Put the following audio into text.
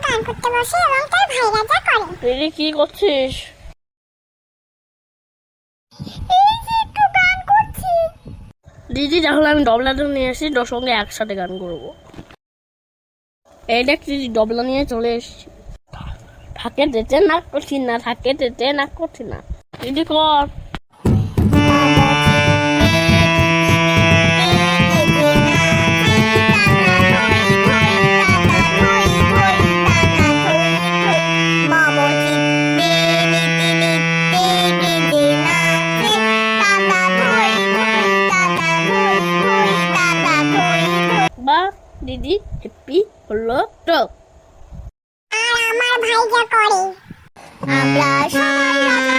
গান করতে বসে এবং তার ভাইরা যা করে। দিদি কি করছিস? এই যে একটু গান করছি। দিদি তাহলে আমি ডবলাটা নিয়ে এসেছি, তোর সঙ্গে একসাথে গান করবো। এই দেখ দিদি ডবলা নিয়ে চলে এসেছি। থাকে যেতে না করছি না, থাকে যেতে না করছি না। দিদি কর। বা দিদি হ্যাপি হলো তো। আর আমার ভাই যা করে, আমরা সবাই